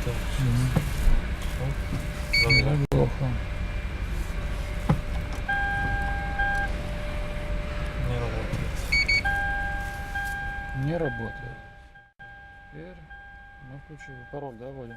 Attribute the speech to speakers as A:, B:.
A: Так,
B: Неплохо.
A: не работает.
B: Не работает. Теперь мы включили пароль, да, вводим?